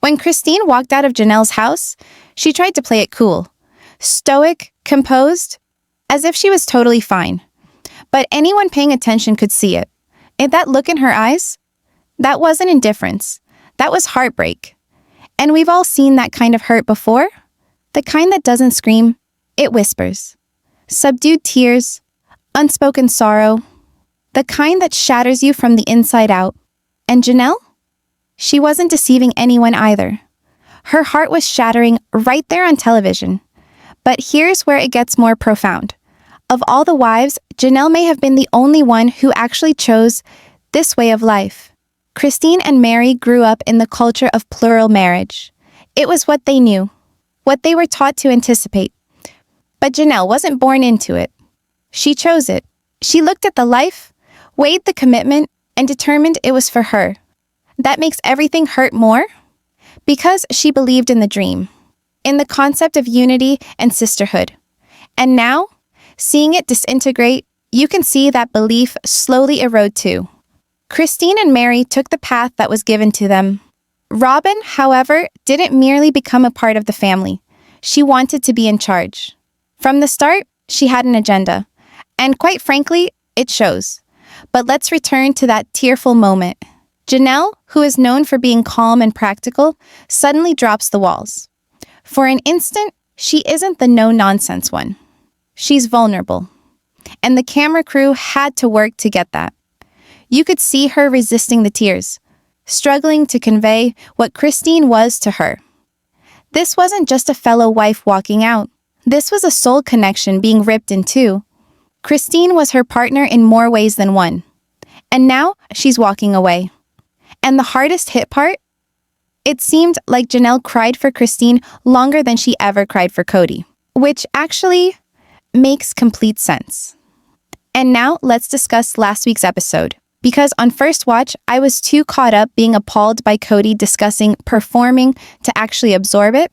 When Christine walked out of Janelle's house, she tried to play it cool, stoic, composed, as if she was totally fine. But anyone paying attention could see it. And that look in her eyes, that wasn't indifference. That was heartbreak. And we've all seen that kind of hurt before. The kind that doesn't scream, it whispers. Subdued tears, unspoken sorrow. The kind that shatters you from the inside out. And Janelle? She wasn't deceiving anyone either. Her heart was shattering right there on television. But here's where it gets more profound. Of all the wives, Janelle may have been the only one who actually chose this way of life. Christine and Meri grew up in the culture of plural marriage. It was what they knew, what they were taught to anticipate. But Janelle wasn't born into it. She chose it. She looked at the life, weighed the commitment, and determined it was for her. That makes everything hurt more because she believed in the dream, in the concept of unity and sisterhood. And now, seeing it disintegrate, you can see that belief slowly erode too. Christine and Meri took the path that was given to them. Robyn, however, didn't merely become a part of the family. She wanted to be in charge. From the start, she had an agenda. And quite frankly, it shows. But let's return to that tearful moment. Janelle, who is known for being calm and practical, suddenly drops the walls. For an instant, she isn't the no-nonsense one. She's vulnerable. And the camera crew had to work to get that. You could see her resisting the tears, struggling to convey what Christine was to her. This wasn't just a fellow wife walking out. This was a soul connection being ripped in two. Christine was her partner in more ways than one. And now she's walking away. And the hardest hit part? It seemed like Janelle cried for Christine longer than she ever cried for Cody, which actually makes complete sense. And now let's discuss last week's episode. Because on first watch, I was too caught up being appalled by Cody discussing performing to actually absorb it.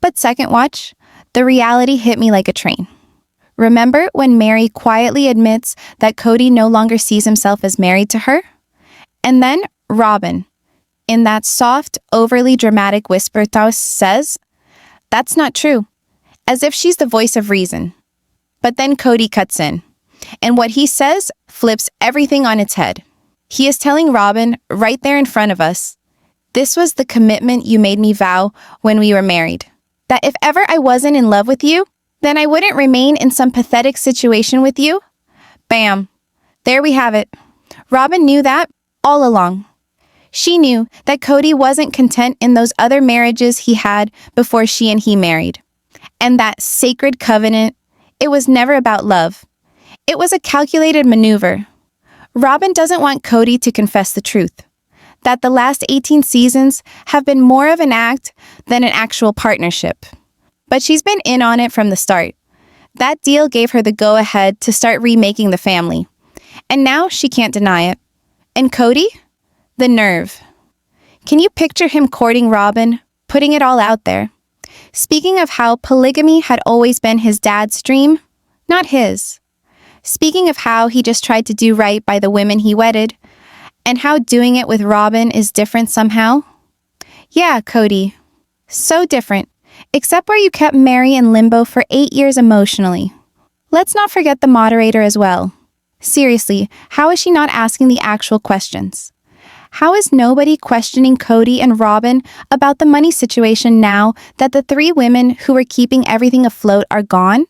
But second watch, the reality hit me like a train. Remember when Meri quietly admits that Cody no longer sees himself as married to her? And then Robyn, in that soft, overly dramatic whisper, says, "That's not true," as if she's the voice of reason. But then Cody cuts in, and what he says flips everything on its head. He is telling Robyn right there in front of us, "This was the commitment you made me vow when we were married. That if ever I wasn't in love with you, then I wouldn't remain in some pathetic situation with you." Bam. There we have it. Robyn knew that all along. She knew that Cody wasn't content in those other marriages he had before she and he married. And that sacred covenant, it was never about love. It was a calculated maneuver. Robyn doesn't want Cody to confess the truth, that the last 18 seasons have been more of an act than an actual partnership. But she's been in on it from the start. That deal gave her the go-ahead to start remaking the family. And now she can't deny it. And Cody? The nerve. Can you picture him courting Robyn, putting it all out there? Speaking of how polygamy had always been his dad's dream, not his. Speaking of how he just tried to do right by the women he wedded, and how doing it with Robyn is different somehow. Yeah, Cody. So different, except where you kept Meri in limbo for 8 years emotionally. Let's not forget the moderator as well. Seriously, how is she not asking the actual questions? How is nobody questioning Cody and Robyn about the money situation now that the 3 women who were keeping everything afloat are gone?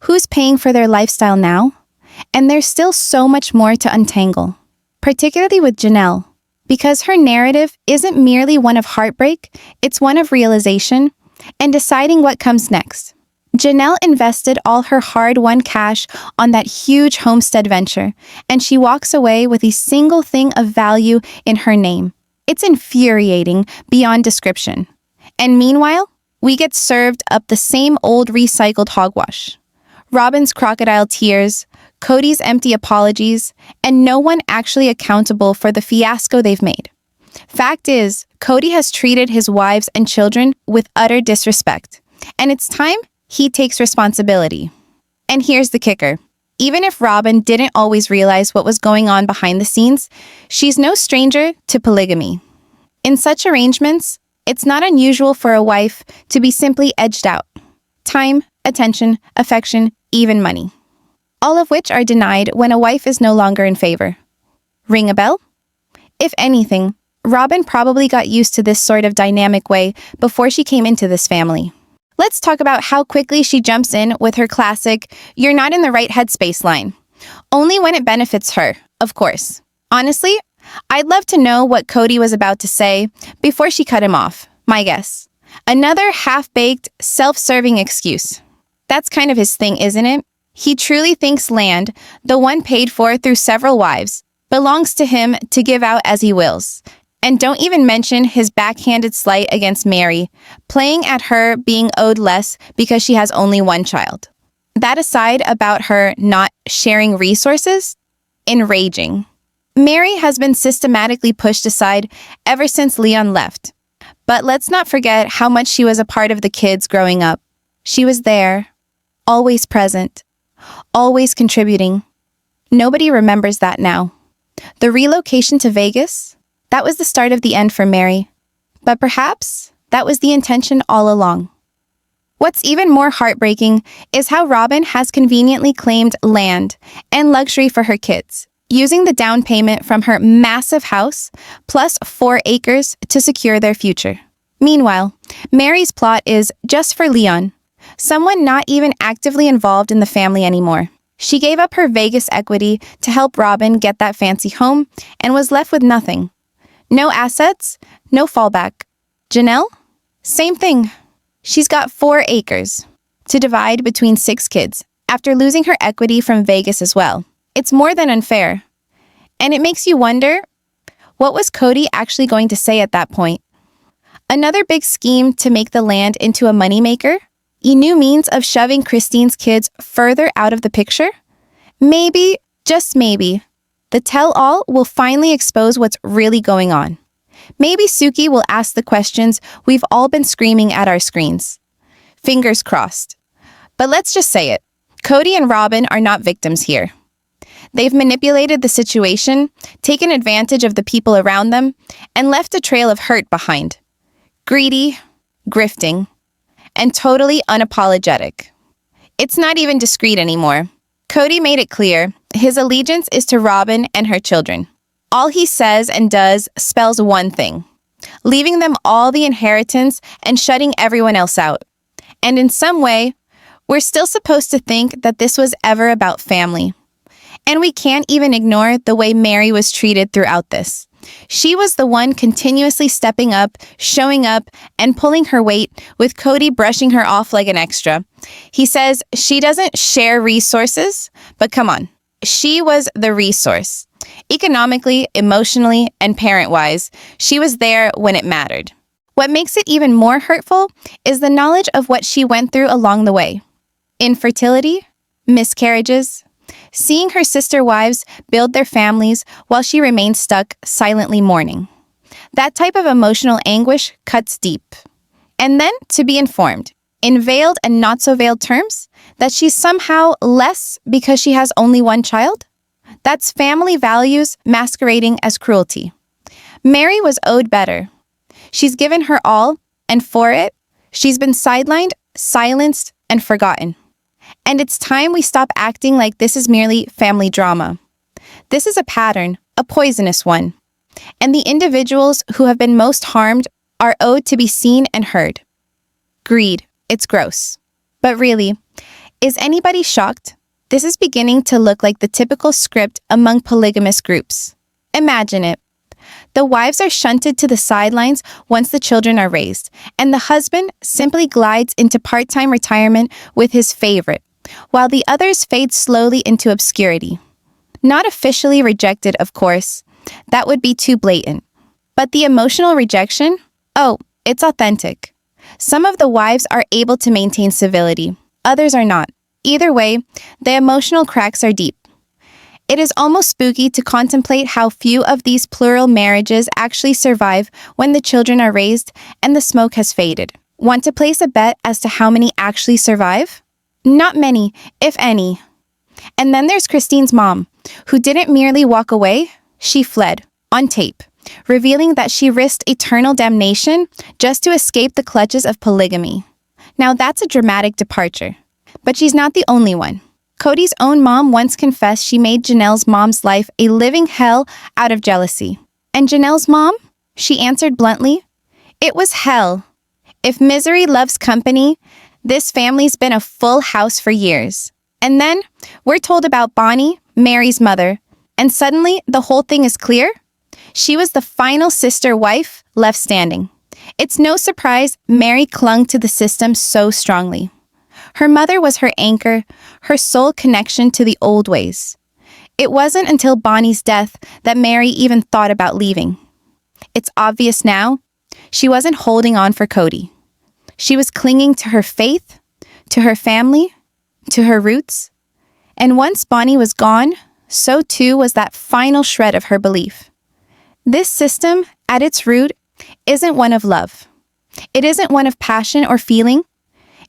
Who's paying for their lifestyle now? And there's still so much more to untangle, particularly with Janelle, because her narrative isn't merely one of heartbreak, it's one of realization and deciding what comes next. Janelle invested all her hard-won cash on that huge homestead venture, and she walks away with a single thing of value in her name. It's infuriating beyond description. And meanwhile, we get served up the same old recycled hogwash. Robyn's crocodile tears, Cody's empty apologies, and no one actually accountable for the fiasco they've made. Fact is, Cody has treated his wives and children with utter disrespect, and it's time he takes responsibility. And here's the kicker. Even if Robyn didn't always realize what was going on behind the scenes, she's no stranger to polygamy. In such arrangements, It's not unusual for a wife to be simply edged out. Time, attention, affection, even money. All of which are denied when a wife is no longer in favor. Ring a bell? If anything, Robyn probably got used to this sort of dynamic way before she came into this family. Let's talk about how quickly she jumps in with her classic, "You're not in the right headspace" line. Only when it benefits her, of course. Honestly, I'd love to know what Cody was about to say before she cut him off, my guess. Another half-baked, self-serving excuse. That's kind of his thing, isn't it? He truly thinks land, the one paid for through several wives, belongs to him to give out as he wills. And don't even mention his backhanded slight against Meri, playing at her being owed less because she has only one child. That aside about her not sharing resources, enraging. Meri has been systematically pushed aside ever since Leon left. But let's not forget how much she was a part of the kids growing up. She was there, always present, always contributing. Nobody remembers that now. The relocation to Vegas? That was the start of the end for Meri. But perhaps that was the intention all along. What's even more heartbreaking is how Robyn has conveniently claimed land and luxury for her kids, using the down payment from her massive house plus 4 acres to secure their future. Meanwhile, Meri's plot is just for Leon, someone not even actively involved in the family anymore. She gave up her Vegas equity to help Robyn get that fancy home and was left with nothing. No assets, no fallback. Janelle? Same thing. She's got 4 acres to divide between 6 kids after losing her equity from Vegas as well. It's more than unfair. And it makes you wonder, what was Cody actually going to say at that point? Another big scheme to make the land into a moneymaker? A new means of shoving Christine's kids further out of the picture? Maybe, just maybe, the tell-all will finally expose what's really going on. Maybe Suki will ask the questions we've all been screaming at our screens. Fingers crossed. But let's just say it. Cody and Robyn are not victims here. They've manipulated the situation, taken advantage of the people around them, and left a trail of hurt behind. Greedy, grifting, and totally unapologetic. It's not even discreet anymore. Cody made it clear his allegiance is to Robyn and her children. All he says and does spells one thing, leaving them all the inheritance and shutting everyone else out. And in some way, we're still supposed to think that this was ever about family. And we can't even ignore the way Meri was treated throughout this. She was the one continuously stepping up, showing up, and pulling her weight, with Cody brushing her off like an extra. He says she doesn't share resources, but come on, she was the resource. Economically, emotionally, and parent-wise, she was there when it mattered. What makes it even more hurtful is the knowledge of what she went through along the way. Infertility, miscarriages, seeing her sister wives build their families while she remained stuck, silently mourning. That type of emotional anguish cuts deep. And then to be informed, in veiled and not so veiled terms, that she's somehow less because she has only one child? That's family values masquerading as cruelty. Meri was owed better. She's given her all, and for it, she's been sidelined, silenced, and forgotten. And it's time we stop acting like this is merely family drama. This is a pattern, a poisonous one. And the individuals who have been most harmed are owed to be seen and heard. Greed, it's gross. But really, is anybody shocked? This is beginning to look like the typical script among polygamous groups. Imagine it. The wives are shunted to the sidelines once the children are raised, and the husband simply glides into part-time retirement with his favorite, while the others fade slowly into obscurity. Not officially rejected, of course. That would be too blatant. But the emotional rejection? Oh, it's authentic. Some of the wives are able to maintain civility. Others are not. Either way, the emotional cracks are deep. It is almost spooky to contemplate how few of these plural marriages actually survive when the children are raised and the smoke has faded. Want to place a bet as to how many actually survive? Not many, if any. And then there's Christine's mom, who didn't merely walk away, she fled, on tape, revealing that she risked eternal damnation just to escape the clutches of polygamy. Now that's a dramatic departure. But she's not the only one. Cody's own mom once confessed she made Janelle's mom's life a living hell out of jealousy. And Janelle's mom? She answered bluntly, "It was hell. If misery loves company, this family's been a full house for years." And then we're told about Bonnie, Meri's mother, and suddenly the whole thing is clear. She was the final sister wife left standing. It's no surprise Meri clung to the system so strongly. Her mother was her anchor, her sole connection to the old ways. It wasn't until Bonnie's death that Meri even thought about leaving. It's obvious now, she wasn't holding on for Cody. She was clinging to her faith, to her family, to her roots. And once Bonnie was gone, so too was that final shred of her belief. This system, at its root, isn't one of love. It isn't one of passion or feeling.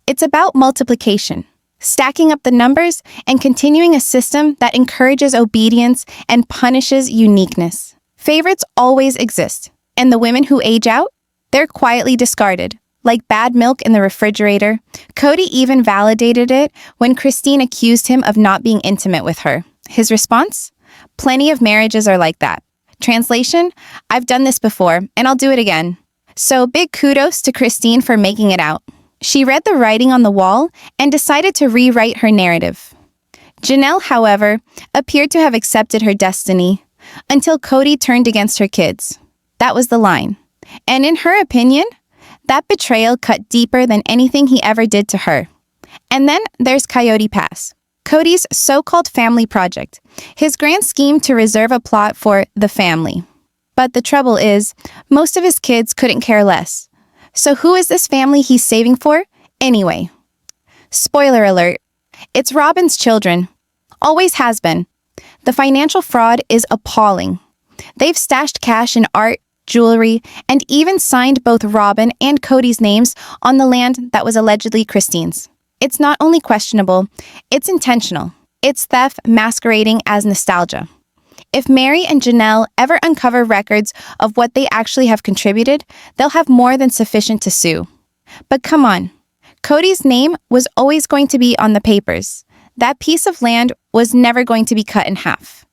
It's about multiplication, stacking up the numbers and continuing a system that encourages obedience and punishes uniqueness. Favorites always exist, and the women who age out, they're quietly discarded, like bad milk in the refrigerator. Cody even validated it when Christine accused him of not being intimate with her. His response? Plenty of marriages are like that. Translation? I've done this before, and I'll do it again. So big kudos to Christine for making it out. She read the writing on the wall and decided to rewrite her narrative. Janelle, however, appeared to have accepted her destiny until Cody turned against her kids. That was the line. And in her opinion, that betrayal cut deeper than anything he ever did to her. And then there's Coyote Pass, Cody's so-called family project, his grand scheme to reserve a plot for the family. But the trouble is, most of his kids couldn't care less. So who is this family he's saving for, anyway? Spoiler alert, it's Robyn's children. Always has been. The financial fraud is appalling. They've stashed cash in art, jewelry, and even signed both Robyn and Cody's names on the land that was allegedly Christine's. It's not only questionable, it's intentional. It's theft masquerading as nostalgia. If Meri and Janelle ever uncover records of what they actually have contributed, they'll have more than sufficient to sue. But come on, Cody's name was always going to be on the papers. That piece of land was never going to be cut in half.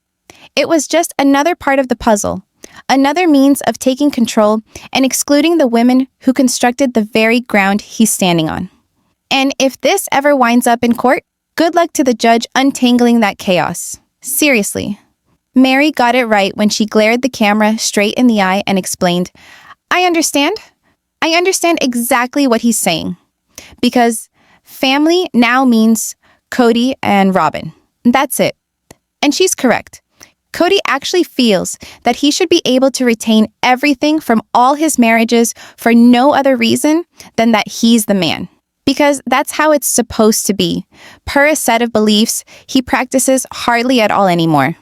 It was just another part of the puzzle, another means of taking control and excluding the women who constructed the very ground he's standing on. And if this ever winds up in court, good luck to the judge untangling that chaos. Seriously. Meri got it right when she glared the camera straight in the eye and explained, I understand exactly what he's saying. Because family now means Cody and Robyn. That's it. And she's correct. Cody actually feels that he should be able to retain everything from all his marriages for no other reason than that he's the man. Because that's how it's supposed to be, per a set of beliefs he practices hardly at all anymore.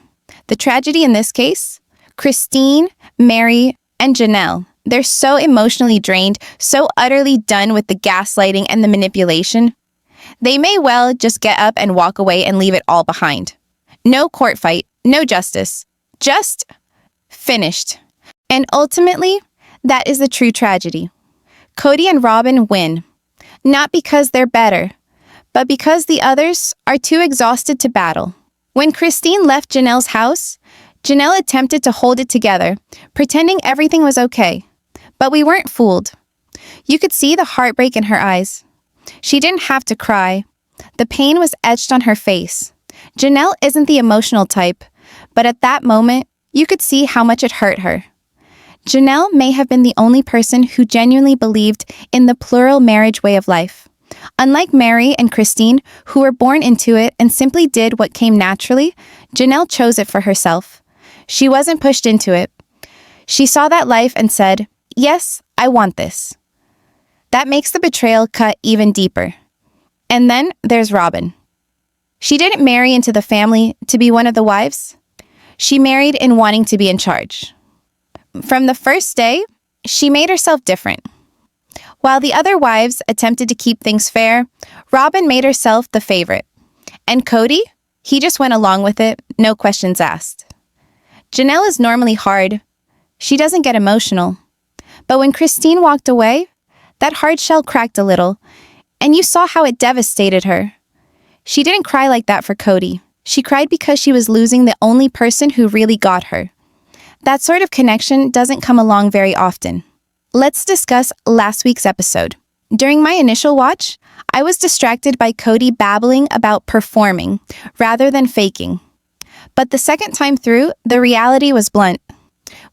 The tragedy in this case? Christine, Meri, and Janelle. They're so emotionally drained, so utterly done with the gaslighting and the manipulation. They may well just get up and walk away and leave it all behind. No court fight, no justice. Just finished. And ultimately, that is the true tragedy. Cody and Robyn win. Not because they're better, but because the others are too exhausted to battle. When Christine left Janelle's house, Janelle attempted to hold it together, pretending everything was okay. But we weren't fooled. You could see the heartbreak in her eyes. She didn't have to cry. The pain was etched on her face. Janelle isn't the emotional type, but at that moment, you could see how much it hurt her. Janelle may have been the only person who genuinely believed in the plural marriage way of life. Unlike Meri and Christine, who were born into it and simply did what came naturally, Janelle chose it for herself. She wasn't pushed into it. She saw that life and said, yes, I want this. That makes the betrayal cut even deeper. And then there's Robyn. She didn't marry into the family to be one of the wives. She married in wanting to be in charge. From the first day, she made herself different. While the other wives attempted to keep things fair, Robyn made herself the favorite. And Cody, he just went along with it, no questions asked. Janelle is normally hard. She doesn't get emotional. But when Christine walked away, that hard shell cracked a little, and you saw how it devastated her. She didn't cry like that for Cody. She cried because she was losing the only person who really got her. That sort of connection doesn't come along very often. Let's discuss last week's episode. During my initial watch, I was distracted by Cody babbling about performing rather than faking. But the second time through, the reality was blunt.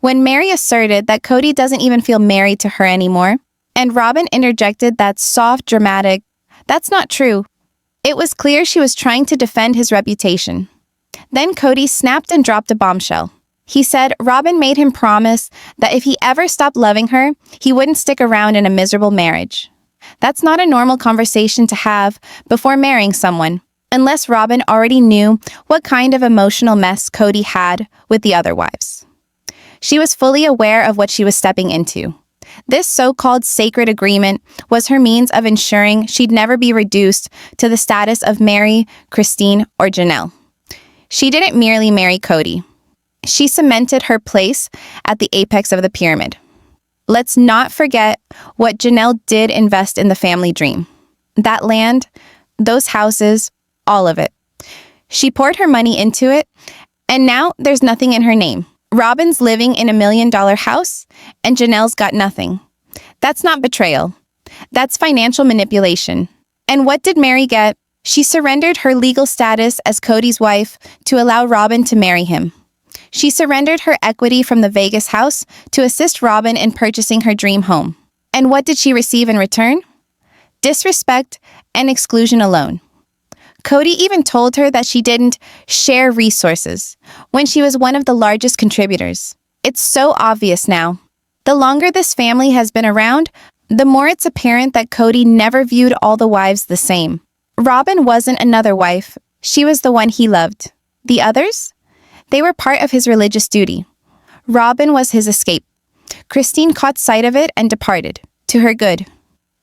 When Meri asserted that Cody doesn't even feel married to her anymore, and Robyn interjected that soft, dramatic, "That's not true," it was clear she was trying to defend his reputation. Then Cody snapped and dropped a bombshell. He said Robyn made him promise that if he ever stopped loving her, he wouldn't stick around in a miserable marriage. That's not a normal conversation to have before marrying someone, unless Robyn already knew what kind of emotional mess Cody had with the other wives. She was fully aware of what she was stepping into. This so-called sacred agreement was her means of ensuring she'd never be reduced to the status of Meri, Christine, or Janelle. She didn't merely marry Cody. She cemented her place at the apex of the pyramid. Let's not forget what Janelle did invest in the family dream. That land, those houses, all of it. She poured her money into it, and now there's nothing in her name. Robyn's living in $1 million house, and Janelle's got nothing. That's not betrayal. That's financial manipulation. And what did Meri get? She surrendered her legal status as Cody's wife to allow Robyn to marry him. She surrendered her equity from the Vegas house to assist Robyn in purchasing her dream home. And what did she receive in return? Disrespect and exclusion alone. Cody even told her that she didn't share resources when she was one of the largest contributors. It's so obvious now. The longer this family has been around, the more it's apparent that Cody never viewed all the wives the same. Robyn wasn't another wife. She was the one he loved. The others? They were part of his religious duty. Robyn was his escape. Christine caught sight of it and departed, to her good.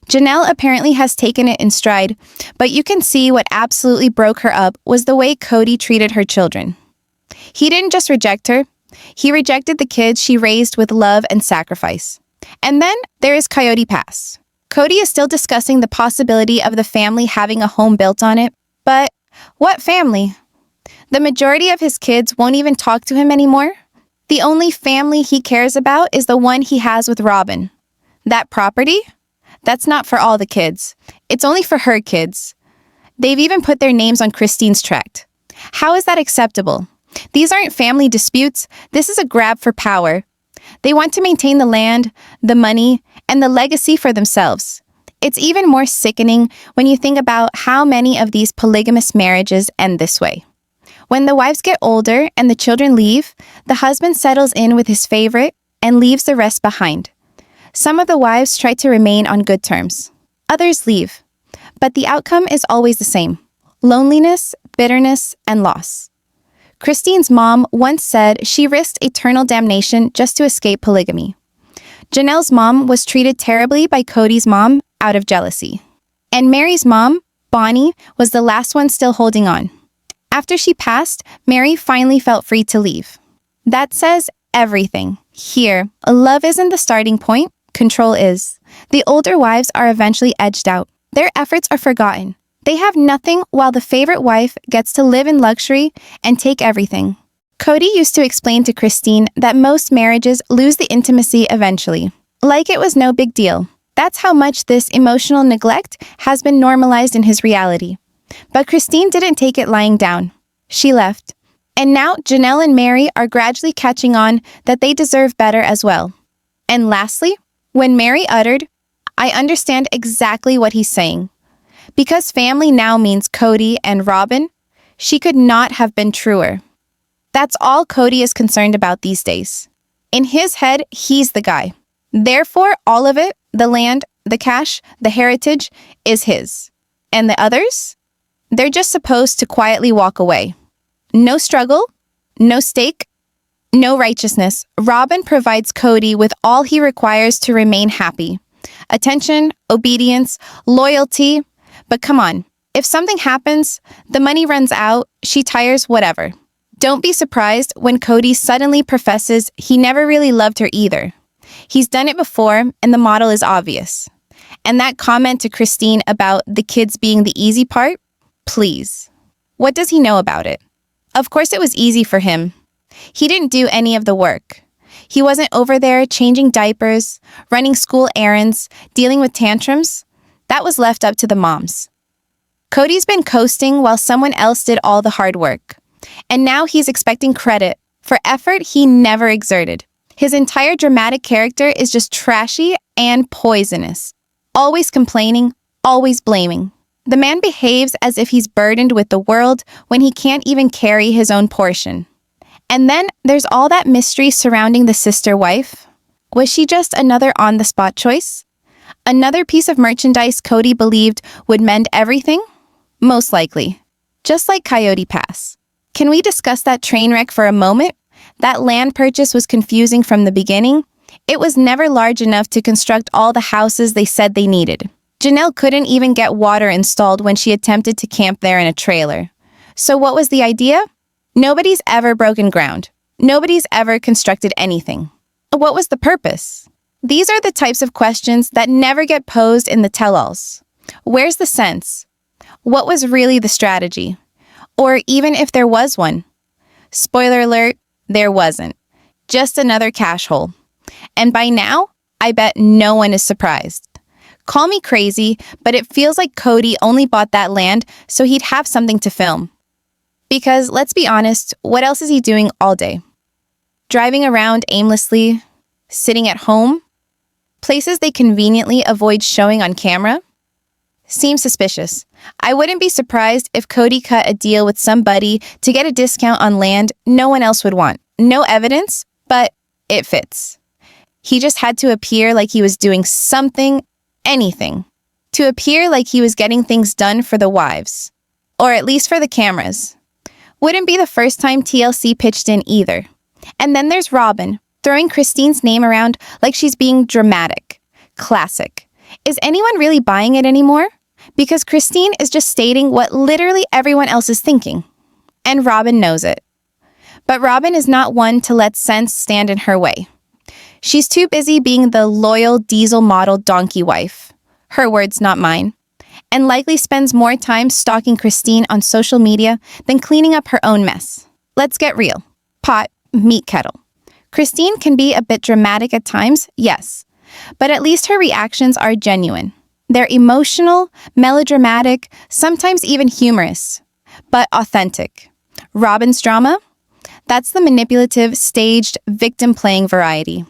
Janelle apparently has taken it in stride, but you can see what absolutely broke her up was the way Cody treated her children. He didn't just reject her, he rejected the kids she raised with love and sacrifice. And then there is Coyote Pass. Cody is still discussing the possibility of the family having a home built on it, but what family? The majority of his kids won't even talk to him anymore. The only family he cares about is the one he has with Robyn. That property? That's not for all the kids. It's only for her kids. They've even put their names on Christine's tract. How is that acceptable? These aren't family disputes. This is a grab for power. They want to maintain the land, the money, and the legacy for themselves. It's even more sickening when you think about how many of these polygamous marriages end this way. When the wives get older and the children leave, the husband settles in with his favorite and leaves the rest behind. Some of the wives try to remain on good terms. Others leave. But the outcome is always the same: loneliness, bitterness, and loss. Christine's mom once said she risked eternal damnation just to escape polygamy. Janelle's mom was treated terribly by Cody's mom out of jealousy. And Meri's mom, Bonnie, was the last one still holding on. After she passed, Meri finally felt free to leave. That says everything. Here, love isn't the starting point. Control is. The older wives are eventually edged out. Their efforts are forgotten. They have nothing while the favorite wife gets to live in luxury and take everything. Cody used to explain to Christine that most marriages lose the intimacy eventually. Like it was no big deal. That's how much this emotional neglect has been normalized in his reality. But Christine didn't take it lying down. She left. And now Janelle and Meri are gradually catching on that they deserve better as well. And lastly, when Meri uttered, "I understand exactly what he's saying," because family now means Cody and Robyn, she could not have been truer. That's all Cody is concerned about these days. In his head, he's the guy. Therefore, all of it, the land, the cash, the heritage, is his. And the others? They're just supposed to quietly walk away. No struggle, no stake, no righteousness. Robyn provides Cody with all he requires to remain happy. Attention, obedience, loyalty. But come on, if something happens, the money runs out, she tires, whatever. Don't be surprised when Cody suddenly professes he never really loved her either. He's done it before, and the model is obvious. And that comment to Christine about the kids being the easy part? Please. What does he know about it? Of course it was easy for him. He didn't do any of the work. He wasn't over there changing diapers, running school errands, dealing with tantrums. That was left up to the moms. Cody's been coasting while someone else did all the hard work. And now he's expecting credit for effort he never exerted. His entire dramatic character is just trashy and poisonous. Always complaining, always blaming. The man behaves as if he's burdened with the world when he can't even carry his own portion. And then there's all that mystery surrounding the sister wife. Was she just another on-the-spot choice? Another piece of merchandise Cody believed would mend everything? Most likely. Just like Coyote Pass. Can we discuss that train wreck for a moment? That land purchase was confusing from the beginning. It was never large enough to construct all the houses they said they needed. Janelle couldn't even get water installed when she attempted to camp there in a trailer. So what was the idea? Nobody's ever broken ground. Nobody's ever constructed anything. What was the purpose? These are the types of questions that never get posed in the tell-alls. Where's the sense? What was really the strategy? Or even if there was one. Spoiler alert, there wasn't. Just another cash hole. And by now, I bet no one is surprised. Call me crazy, but it feels like Cody only bought that land so he'd have something to film. Because, let's be honest, what else is he doing all day? Driving around aimlessly? Sitting at home? Places they conveniently avoid showing on camera? Seems suspicious. I wouldn't be surprised if Cody cut a deal with somebody to get a discount on land no one else would want. No evidence, but it fits. He just had to appear like he was doing something, anything. To appear like he was getting things done for the wives. Or at least for the cameras. Wouldn't be the first time TLC pitched in either. And then there's Robyn, throwing Christine's name around like she's being dramatic. Classic. Is anyone really buying it anymore? Because Christine is just stating what literally everyone else is thinking. And Robyn knows it. But Robyn is not one to let sense stand in her way. She's too busy being the loyal diesel model donkey wife. Her words, not mine. And likely spends more time stalking Christine on social media than cleaning up her own mess. Let's get real. Pot, meat kettle. Christine can be a bit dramatic at times, yes. But at least her reactions are genuine. They're emotional, melodramatic, sometimes even humorous, but authentic. Robyn's drama? That's the manipulative, staged, victim-playing variety.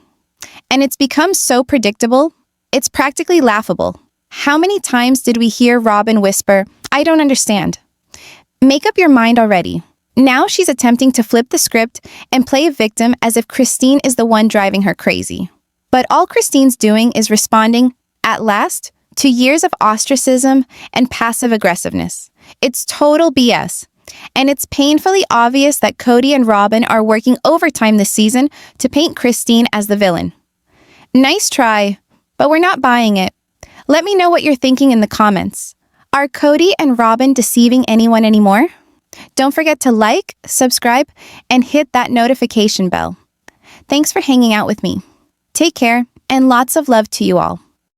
And it's become so predictable, it's practically laughable. How many times did we hear Robyn whisper, "I don't understand"? Make up your mind already. Now she's attempting to flip the script and play a victim as if Christine is the one driving her crazy. But all Christine's doing is responding, at last, to years of ostracism and passive aggressiveness. It's total BS. And it's painfully obvious that Cody and Robyn are working overtime this season to paint Christine as the villain. Nice try, but we're not buying it. Let me know what you're thinking in the comments. Are Cody and Robyn deceiving anyone anymore? Don't forget to like, subscribe, and hit that notification bell. Thanks for hanging out with me. Take care, and lots of love to you all.